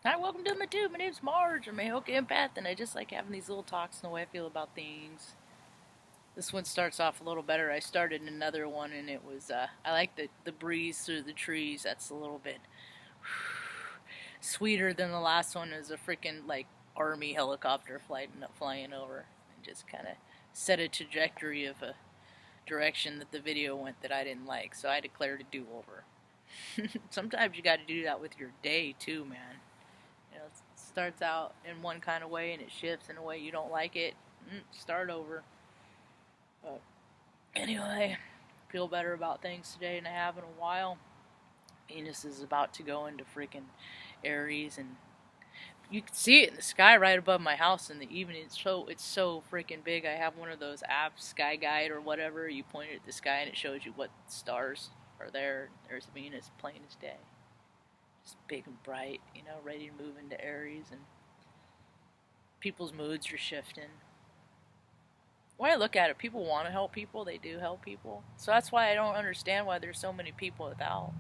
Hi, welcome to my tube. My name's Marge. I'm a Hoke empath, and I just like having these little talks on the way I feel about things. This one starts off a little better. I started another one, and it was, I like the breeze through the trees. That's a little bit sweeter than the last one. Is a freaking, like, army helicopter flying over. And just kind of set a trajectory of a direction that the video went that I didn't like. So I declared a do-over. Sometimes you got to do that with your day, too, man. It starts out in one kind of way and it shifts in a way you don't like it. Start over. But anyway, feel better about things today than I have in a while. Venus is about to go into freaking Aries, and you can see it in the sky right above my house in the evening. It's so freaking big. I have one of those apps, Sky Guide or whatever. You point it at the sky and it shows you what stars are there. There's Venus plain as day. Just big and bright, ready to move into Aries, and people's moods are shifting. When I look at it, people want to help people, they do help people. So that's why I don't understand why there's so many people without.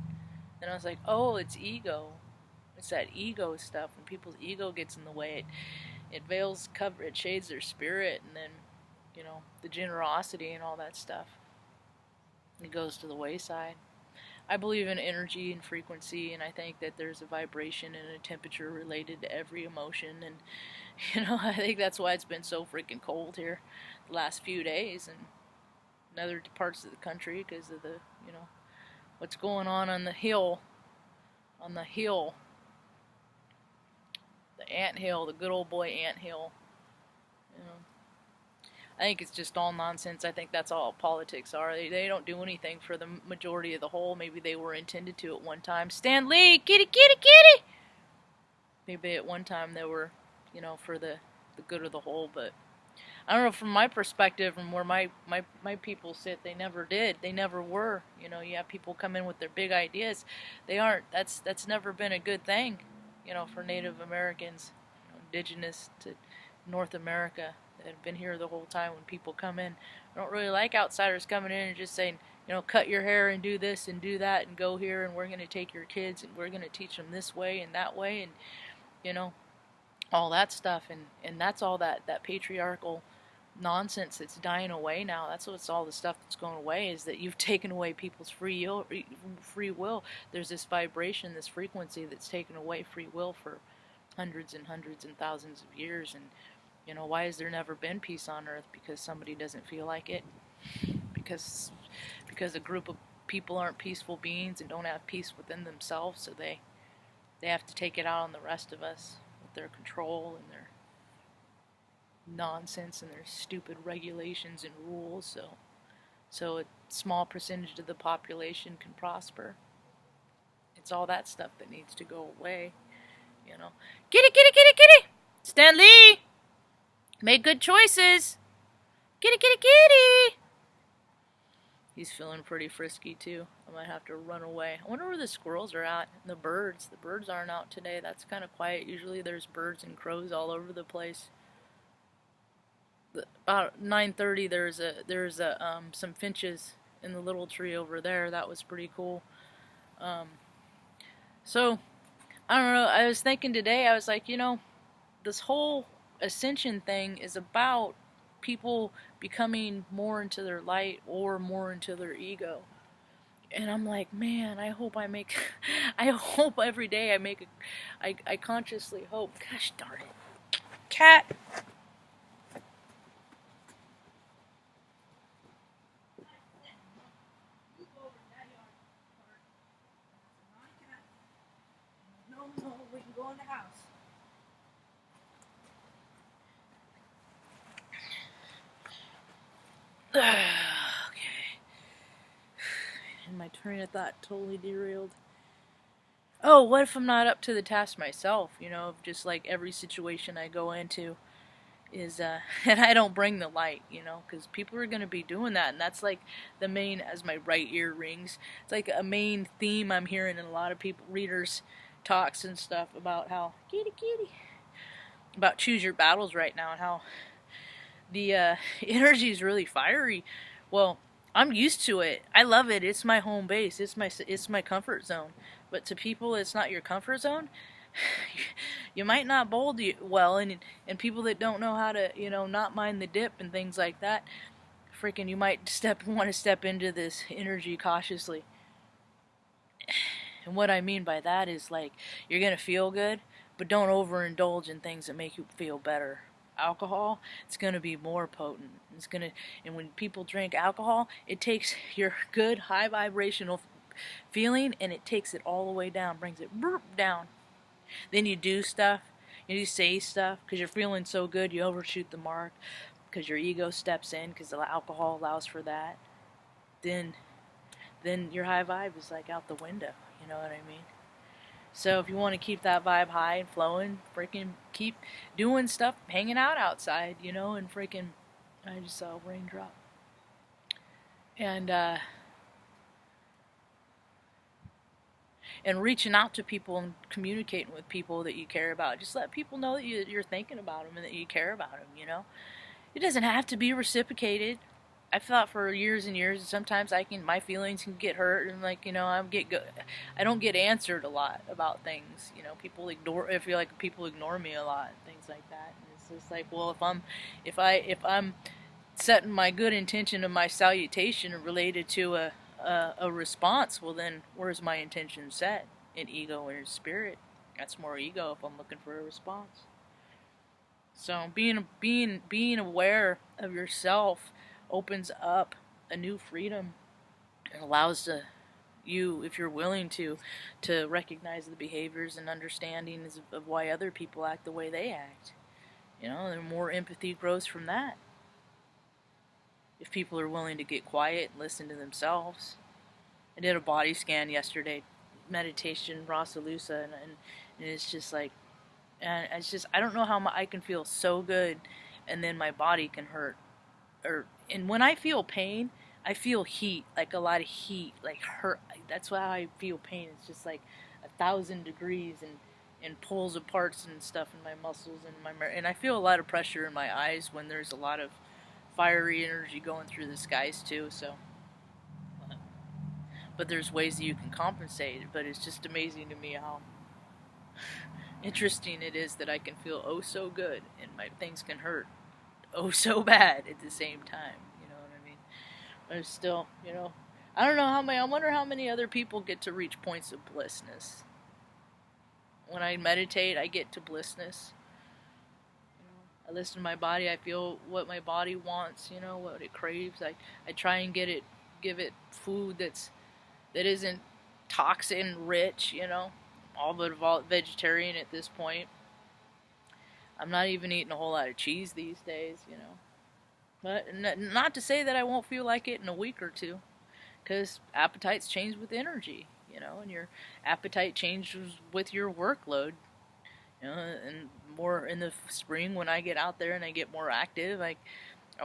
And I was like, oh, it's ego. It's that ego stuff. When people's ego gets in the way, it veils, it shades their spirit, and then, the generosity and all that stuff, it goes to the wayside. I believe in energy and frequency, and I think that there's a vibration and a temperature related to every emotion, and I think that's why it's been so freaking cold here the last few days, and in other parts of the country because of the, what's going on the hill, the ant hill, the good old boy ant hill. I think it's just all nonsense. I think that's all politics are. They don't do anything for the majority of the whole. Maybe they were intended to at one time. Stan Lee, kitty, kitty, kitty! Maybe at one time they were, for the good of the whole. But I don't know, from my perspective, from where my people sit, they never did. They never were. You have people come in with their big ideas. They aren't. That's never been a good thing, for Native Americans, indigenous to North America, that have been here the whole time. When people come in, I don't really like outsiders coming in and just saying, cut your hair and do this and do that and go here and we're going to take your kids and we're going to teach them this way and that way, and all that stuff, and that's all that patriarchal nonsense that's dying away now. That's what's all the stuff that's going away, is that you've taken away people's free will. There's this vibration, this frequency that's taken away free will for hundreds and hundreds and thousands of years. And why has there never been peace on earth? Because somebody doesn't feel like it. Because a group of people aren't peaceful beings and don't have peace within themselves, so they have to take it out on the rest of us with their control and their nonsense and their stupid regulations and rules, so a small percentage of the population can prosper. It's all that stuff that needs to go away. Kitty, kitty, kitty, kitty! Stan Lee! Made good choices! Kitty, kitty, kitty! He's feeling pretty frisky too. I might have to run away. I wonder where the squirrels are at. And the birds. The birds aren't out today. That's kind of quiet. Usually there's birds and crows all over the place. About 9:30 there's some finches in the little tree over there. That was pretty cool. So I don't know. I was thinking today, I was like, this whole ascension thing is about people becoming more into their light or more into their ego. And I'm like, man, I hope I hope every day I consciously hope. Gosh darn it. Cat. No, we can go in the house. Okay. And my train of thought totally derailed. Oh, what if I'm not up to the task myself? Just like every situation I go into is, and I don't bring the light, because people are going to be doing that. And that's like the main, as my right ear rings, it's like a main theme I'm hearing in a lot of people, readers' talks and stuff about how, kitty, kitty, about choose your battles right now, and how the energy is really fiery. Well, I'm used to it. I love it. It's my home base. It's my comfort zone. But to people, it's not your comfort zone. you might not bowl well, and people that don't know how to, not mind the dip and things like that, freaking, you might want to step into this energy cautiously. And what I mean by that is, like, you're gonna feel good, but don't overindulge in things that make you feel better. Alcohol, it's gonna be more potent. And when people drink alcohol, it takes your good high vibrational feeling and it takes it all the way down, brings it down. Then you do stuff, you say stuff because you're feeling so good, you overshoot the mark because your ego steps in because the alcohol allows for that. Then your high vibe is like out the window. You know what I mean? So if you want to keep that vibe high and flowing, freaking keep doing stuff, hanging out outside, and freaking, I just saw a raindrop. And reaching out to people and communicating with people that you care about. Just let people know that you're thinking about them and that you care about them, It doesn't have to be reciprocated. I've thought for years and years, and sometimes my feelings can get hurt, and I don't get answered a lot about things. I feel like people ignore me a lot, things like that. And it's just like, well, if I'm setting my good intention of my salutation related to a response, well then, where's my intention set? In ego or in spirit? That's more ego if I'm looking for a response. So being aware of yourself opens up a new freedom and allows you, if you're willing to recognize the behaviors and understandings of why other people act the way they act. And more empathy grows from that. If people are willing to get quiet and listen to themselves. I did a body scan yesterday, meditation, Rosalusa, and it's just like, and it's just, I don't know how I can feel so good and then my body can hurt. And when I feel pain, I feel heat, like a lot of heat, like hurt. That's why I feel pain. It's just like 1,000 degrees and pulls apart and stuff in my muscles and I feel a lot of pressure in my eyes when there's a lot of fiery energy going through the skies too. So, but there's ways that you can compensate it. But it's just amazing to me how interesting it is that I can feel oh so good and my things can hurt oh so bad at the same time. You know what I mean? But it's still, I don't know I wonder how many other people get to reach points of blissness. When I meditate, I get to blissness. I listen to my body, I feel what my body wants, what it craves. I try and give it food that isn't toxin rich, all but vegetarian at this point. I'm not even eating a whole lot of cheese these days, But not to say that I won't feel like it in a week or two, because appetites change with energy, and your appetite changes with your workload, and more in the spring when I get out there and I get more active, I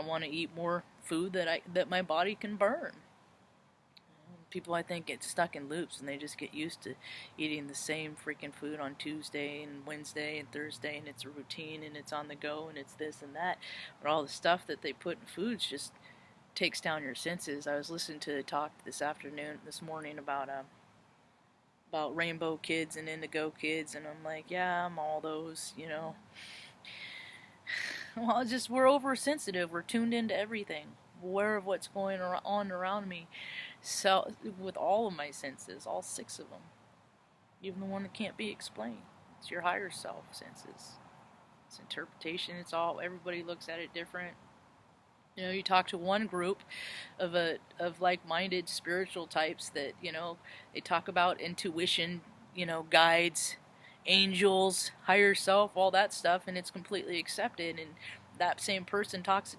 want to eat more food that my body can burn. People, I think, get stuck in loops and they just get used to eating the same freaking food on Tuesday and Wednesday and Thursday, and it's a routine and it's on the go and it's this and that. But all the stuff that they put in foods just takes down your senses. I was listening to a talk this morning about rainbow kids and indigo kids, and I'm like, yeah, I'm all those, Well, it's just, we're oversensitive. We're tuned into everything, aware of what's going on around me. So, with all of my senses, all 6 of them, even the one that can't be explained, it's your higher self senses. It's interpretation. It's all. Everybody looks at it different. You talk to one group of like-minded spiritual types that they talk about intuition, guides, angels, higher self, all that stuff, and it's completely accepted. And that same person talks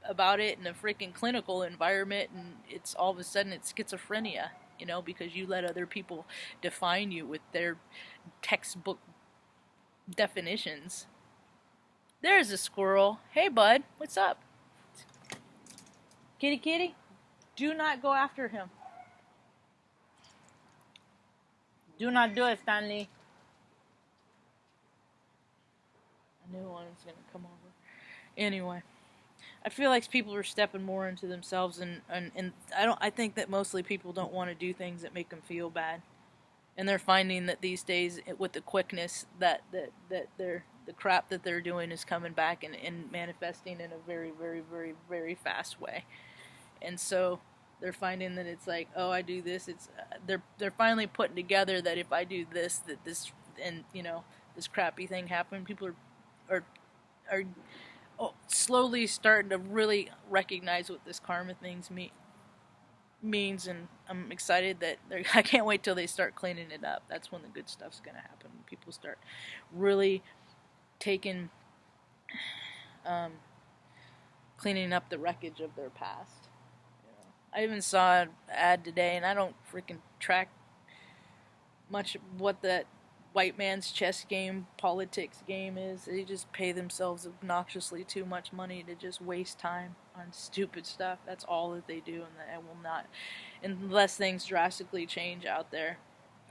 about it in a freaking clinical environment, and it's all of a sudden it's schizophrenia, because you let other people define you with their textbook definitions. There's a squirrel. Hey, bud, what's up? Kitty, kitty, do not go after him. Do not do it, Stanley. A new one is going to come over. Anyway, I feel like people are stepping more into themselves, and I think that mostly people don't want to do things that make them feel bad. And they're finding that these days, with the quickness that the crap that they're doing is coming back and manifesting in a very, very, very, very fast way. And so they're finding that it's like, oh, I do this. It's they're finally putting together that if I do this, that this, and this crappy thing happened. People are slowly starting to really recognize what this karma things means, and I'm excited that I can't wait till they start cleaning it up. That's when the good stuff's gonna happen. When people start really taking cleaning up the wreckage of their past. I even saw an ad today, and I don't freaking track much what that white man's chess game, politics game is. They just pay themselves obnoxiously too much money to just waste time on stupid stuff. That's all that they do, and that will not, unless things drastically change out there.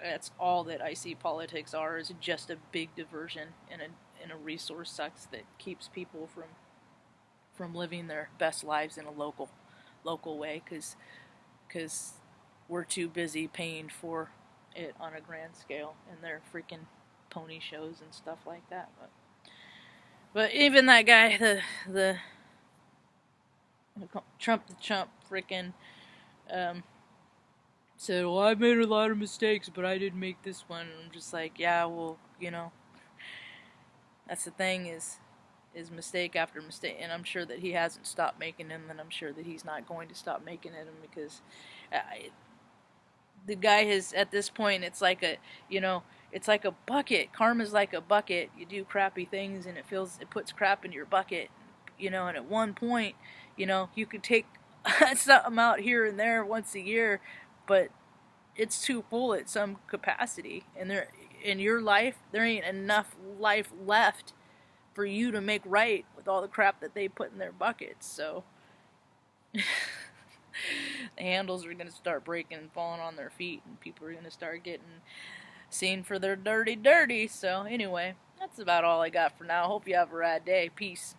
That's all that I see politics are, is just a big diversion and a resource sucks that keeps people from living their best lives in a local way, because we're too busy paying for it on a grand scale and their freaking pony shows and stuff like that. But even that guy, the Trump the chump, freaking said, well, I made a lot of mistakes, but I didn't make this one. And I'm just like, yeah, well, that's the thing, is mistake after mistake, and I'm sure that he hasn't stopped making them, and I'm sure that he's not going to stop making them, because the guy has, at this point, it's like a bucket. Karma's like a bucket. You do crappy things, and it puts crap in your bucket, and at one point, you could take something out here and there once a year, but it's too full at some capacity, and in your life, there ain't enough life left for you to make right with all the crap that they put in their buckets. So the handles are going to start breaking and falling on their feet, and people are going to start getting seen for their dirty. So anyway, that's about all I got for now. Hope you have a rad day. Peace.